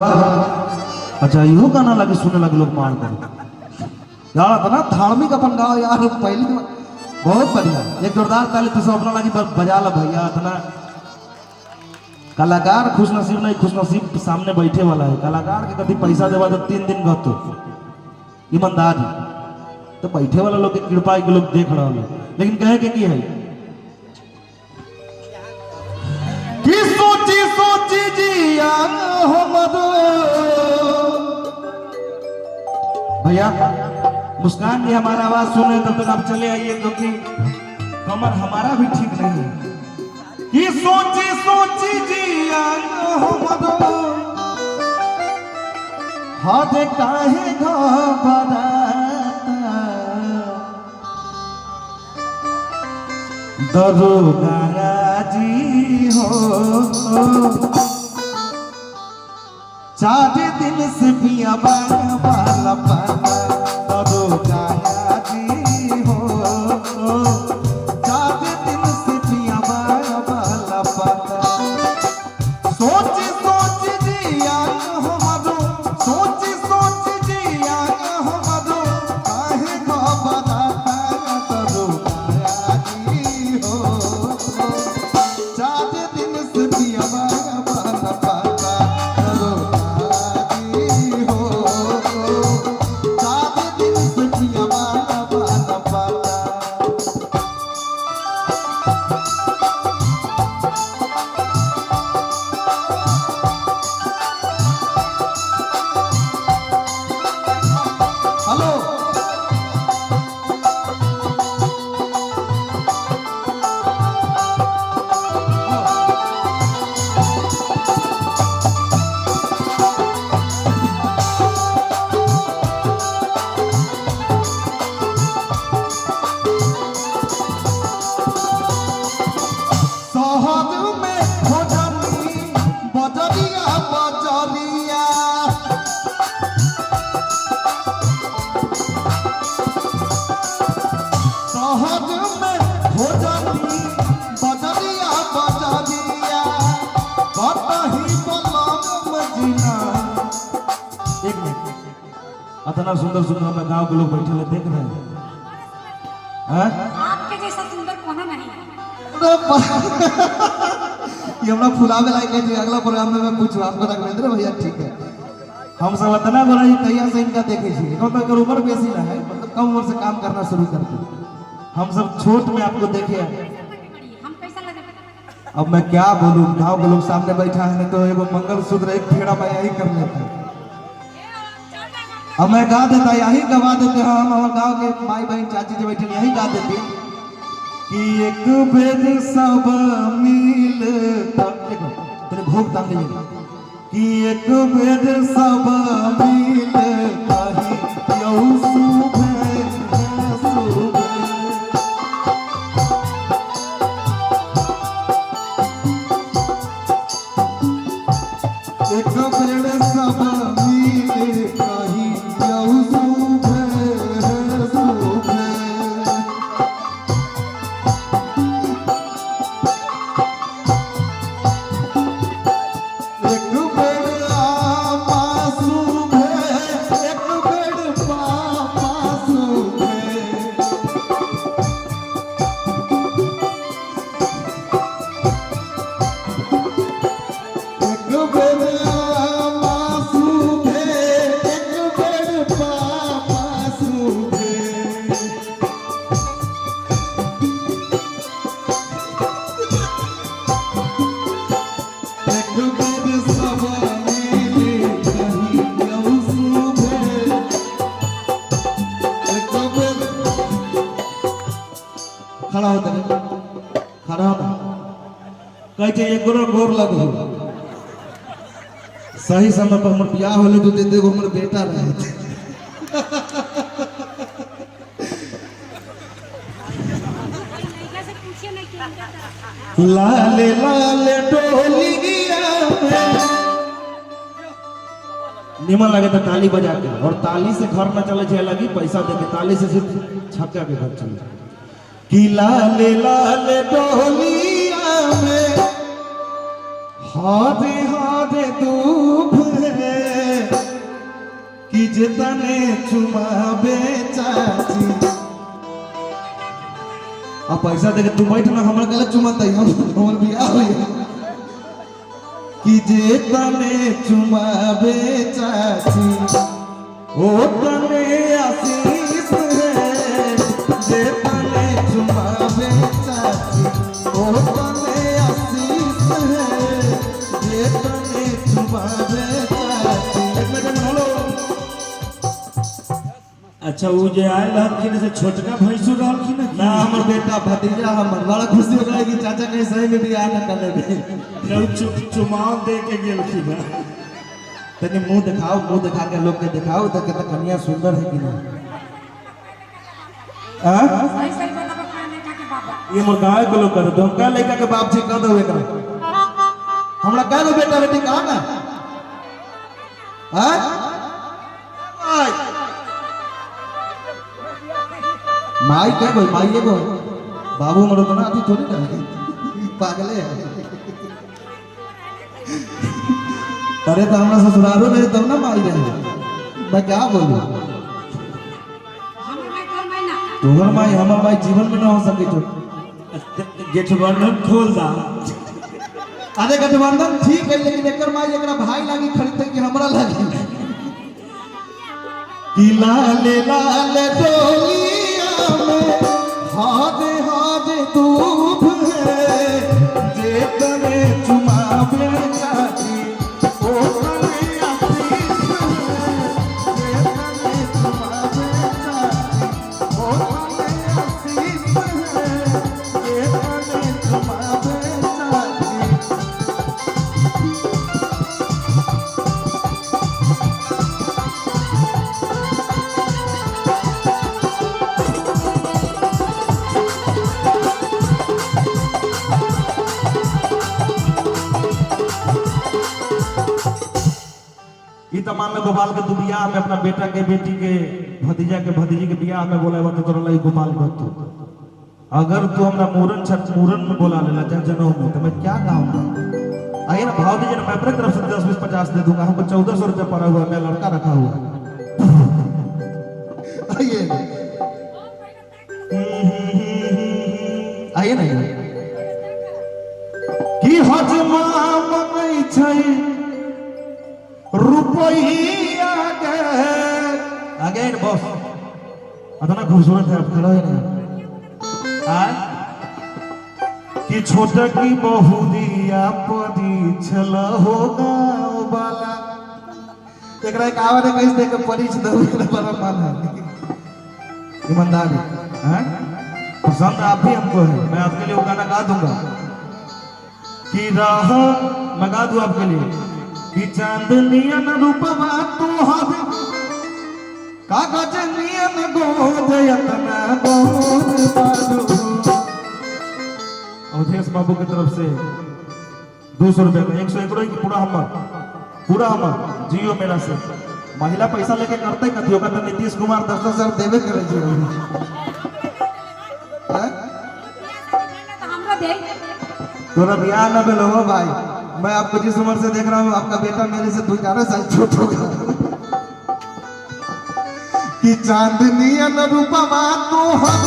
अच्छा इहो गाना लगे सुने लगे लोग मार कर यार इतना धार्मिक अपन गाओ यार पहली बहुत बढ़िया एक जोरदार ताली तो अपना लगी बजा लो भैया इतना कलाकार खुश नसीब नहीं खुश नसीब सामने बैठे वाला है कलाकार के कभी पैसा देवा तो 3 दिन गतो ईमानदार तो बैठे वाला लोग की कृपा के लोग देख रहा है लेकिन कहे के की है कि सोची सोची जिया हो मदो भैया मुस्कान जी हमारा आवाज सुने तब तक आप चले आइए क्योंकि कमर हमारा भी ठीक नहीं है कि सोची सोची जिया हो मदो हाथ काहे घबराता दरोगा जी हो 4 दिन से पिया वाला पाना दरोगा जी हो 4 दिन से पिया वाला पाना सोच सोच जिया हो मधु सोच सोच जिया हो मधु काहे घबराता दरोगा जी हो 4 दिन से पिया वाला पाना दरोगा जी हो 4 दिन से पिया वाला पाना हेलो शहर में भोजनी बजरिया बजरिया शहर में भोजनी बजरिया बजरिया कतही बलम जिना एक मिनट इतना सुंदर सुंदर हमारे गांव के लोग बैठे हुए देख रहे हैं आपके जैसा सुंदर कोना नहीं है। ये हमरा फुलावे लायक है अगला प्रोग्राम में मैं पूछूं आपको राघवेंद्र भैया ठीक है हम सब इतना बोला ही तैयार से इनका देखे छी तो अगर उम्र बेसी ना है मतलब कम उम्र से काम करना शुरू कर दे हम सब छोट में आपको देखे हम कैसा लगे अब मैं क्या बोलूं गांव के लोग सामने बैठा है तो एगो मंगलसूत्र एक फेरा मैं यही कर लेता अब मैं गा देता यही गवा देते हम हमारे गांव के माई बहन चाची जो बैठे यही गा देते कि एक बेर सब मिल तेरे भोग तांग लीजिए कि एक बेर सब मिल कही यौ सुबह सुबह एक बेर सब मिल कही यौ सुबह सुबह एक बेर आमा सुबह एक बेर पापा सुबह एक बेर आमा सुबह एक बेर पापा सुबह एक बेर सब मिल कही यौ सुबह एक बेर खड़ा होता है खड़ा होना कहे छै एक गोर लगो सही समय पर हमर बियाह होले तो दे देगो हमर बेटा रहे लड़का से पूछिए ना कि लाले लाले डोली गिया निमन लगे तो ताली बजा के और ताली से घर न चले छे लगी पैसा दे के ताली से सिर्फ छक्का के घर चले कि लाले लाले डोलिया में हाथे हाथे दूब है जितने चुमावे चाची अब पैसा देके तू बैठ ना हमरा गलत चुमाता है हमर बियाह होई कि जितने चुमावे चाची ओ तने आशीष है जितने चुमावे चाची ओ तने आशीष है जितने चुमावे चाची एक मिनट हेलो अच्छा वो जे आयल हलखिन से छोटका भैंसुर रहलखिन ना हमर बेटा भतीजा हमर बड़ा खुशी हो गई कि चाचा के सही में बियाह न कर लेबे जब चुमाव दे के गेलखिन तनी मुंह दिखा के लोग के दिखाओ तो कितना कन्या सुंदर है कि नहीं हां सही सही बताबो खाने का के बाबा ये मोर गाय को लोग कर दो का लड़का के बाप जी कर दो एकरा हमरा का गो बेटा बेटी कहां ना हां माई क्या कोई माई ये कोई बाबू मरो तो ना आती थोड़ी ना पागल है अरे तो हमरा ससुरालो में तब ना माई रहे मैं क्या बोलूं हमर माई तोर माई ना तोहर माई हमर माई जीवन में ना हो सके जो गठबंधन खोल दा अरे गठबंधन ठीक है लेकिन एकर माई एकरा भाई लागी खरीदते कि हमरा लागी कि लाले लाले डोलिया में हादे हादे दूब है जे तने चुमावे चाची ओ तने आशीष है जे तने चुमावे चाची ओ तने आशीष है जे तने चुमावे चाची ई तमाम में गोपाल के तू बियाह में अपना बेटा के बेटी के भतीजा के भतीजी के बियाह में बोला तो तोरा लई गोपाल कहत अगर तू हमरा मूरन में बोला लेला चाहे जनऊ में तो मैं क्या गाऊंगा आइए ना भाव दीजिए ना मैं अपने तरफ से 10 20 50 दे दूंगा हमको 1400 रुपया पड़ा हुआ मैं लड़का रखा हुआ आइए आइए ना की हजमा मनै छै रुपया अगेन बॉस इतना खूबसूरत है आप खड़ा है ना कि छोटा की बहुदिया पदी छल हो गाँव वाला एकरा एक आवाज है कैसे देख परिच दो बड़ा मान है ईमानदारी हैं पसंद आप भी हमको है मैं आपके लिए वो गाना गा दूंगा कि राह मैं गा दूं आपके लिए कि चांदनियन रूपवा तोहर कागज नियन गोद यतना गोद पादू अवधेश बाबू की तरफ से 200 रुपए का 101 रुपए की पूरा हमर जियो मेरा से महिला पैसा लेके करते कथी होगा तो नीतीश कुमार 10,000 देवे करे जी हैं तो हमरा दे तोरा बियाह न भेल हो भाई मैं आपको जिस उम्र से देख रहा हूँ आपका बेटा मेरे से 2-4 साल छोट होगा कि चांदनियन रूपवा तोहर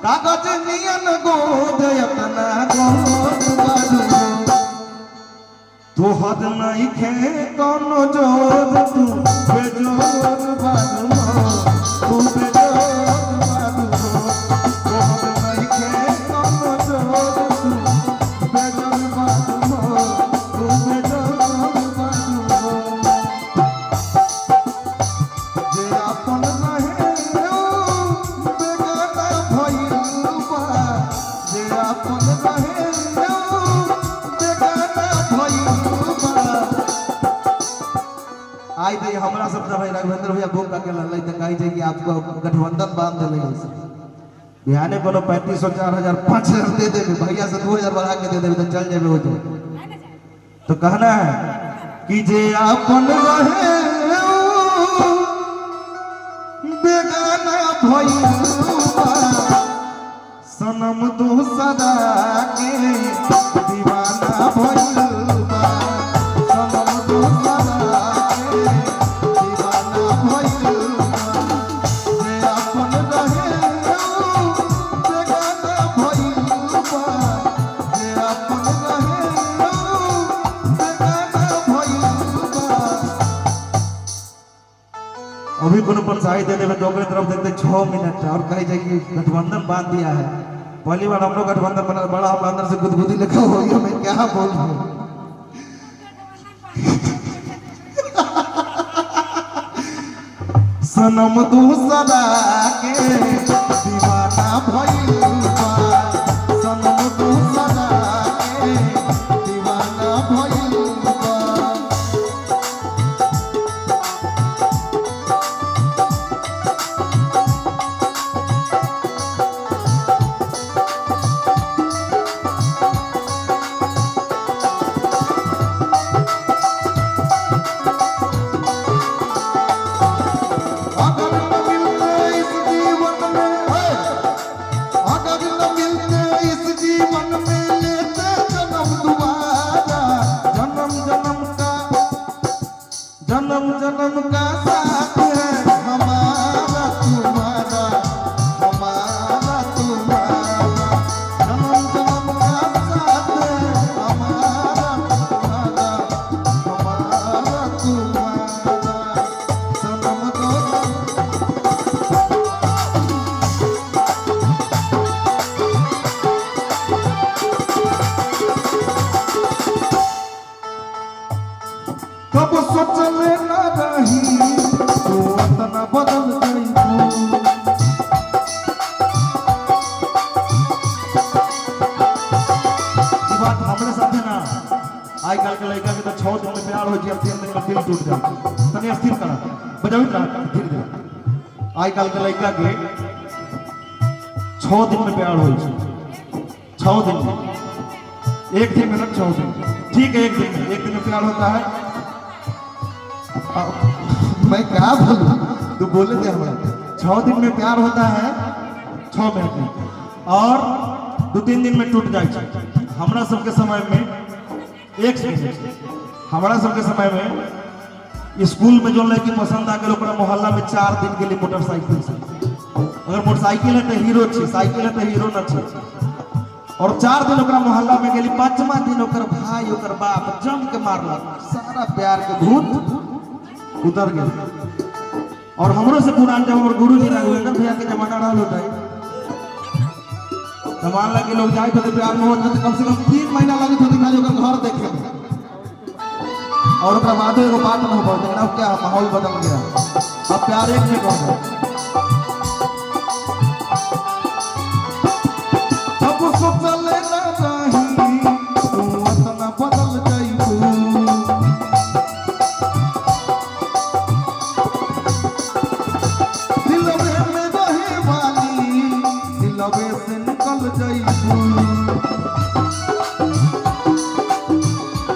कागज नियन गोद यतना गोद बाजू तोहर नहीं खे कोनो जोर तू बेजोर बाजू तू बेजोर बाजू तोहर नहीं खे कोनो जोर तू बेजोर बाजू तू बेजोर बाजू जे अपन रहे बेगाना भइल बा जे अपन रहे बेगाना भइल बा आई दे हमरा सब भाई राघवेंद्र भैया बुक करके लल्लै त कहि छै कि आपको गठबंधन बांध देले है बिहाने कोनो 3500 4000 5000 दे देबे भैया से 2000 बढ़ा के दे देबे तो चल जेबे हो जाए तो कहना है कि जे अपन रहे बेगाना भइल सनम तू सदा के दीवाना भइल सनम तू सदा के दीवाना भइल अभी कोनो पंचायत दे देवे तो ओकरे तरफ देखते 6 मिनट और कहे जाए कि गठबंधन बांध दिया है। पहली बार हम लोग गठबंधन बना बड़ा हम अंदर से गुदगुदी लिखा हो गया, मैं क्या बोलूं। सनम दूसरा के दीवाना भइल बा, सनम दूसरा के दीवाना भइल बा। अगर न मिलते इस जीवन में, अगर न मिलते इस जीवन में लेते जन्म दोबारा, जन्म जन्म का साथ है हमारा तुम्हारा, हमारा तुम्हारा, जन्म जन्म का साथ है हमारा तुम्हारा, हमारा तुम्हारा। सनम दो कब सोचले न रही तू इतना बदल गई तू। बात हमरे साथे ना आज कल के लड़का के तो 6 दिन में प्यार हो जाए, 3 दिन में दिल टूट जाए। तनी स्थिर करा बजाओ ना धीरे धीरे। आज कल के लड़का के 6 दिन में प्यार हो जाए, 6 दिन में, एक दिन में ना 6 दिन, ठीक है। एक दिन में प्यार होता है। मैं क्या बोलूं, तू बोले थे हमारा 6 दिन में प्यार होता है, 6 मिनट में, और 2-3 दिन में टूट जाए। हमरा सबके समय में एक सेकंड, हमरा सबके समय में स्कूल में जो लड़की पसंद आ गई ओकरा मोहल्ला में 4 दिन के लिए मोटरसाइकिल से, अगर मोटरसाइकिल है तो हीरो छे, साइकिल है तो हीरो न छे, और 4 दिन ओकरा मोहल्ला में गेली, 5वां दिन ओकर भाई ओकर बाप जम के मारलक, सारा प्यार के भूत उतर गए। और हमरो से पुरान जब हमर गुरु जी रहे भैया के जमाना रहा होता है, तो मान लगे लोग जाए थे प्यार में होते तो कम से कम 3 महीना लगे थे खाली ओकर घर देखे में, और ओकरा बाद एगो बात न हो पाते। अब क्या माहौल बदल गया, अब प्यार एक नहीं कौन है। अब सोचले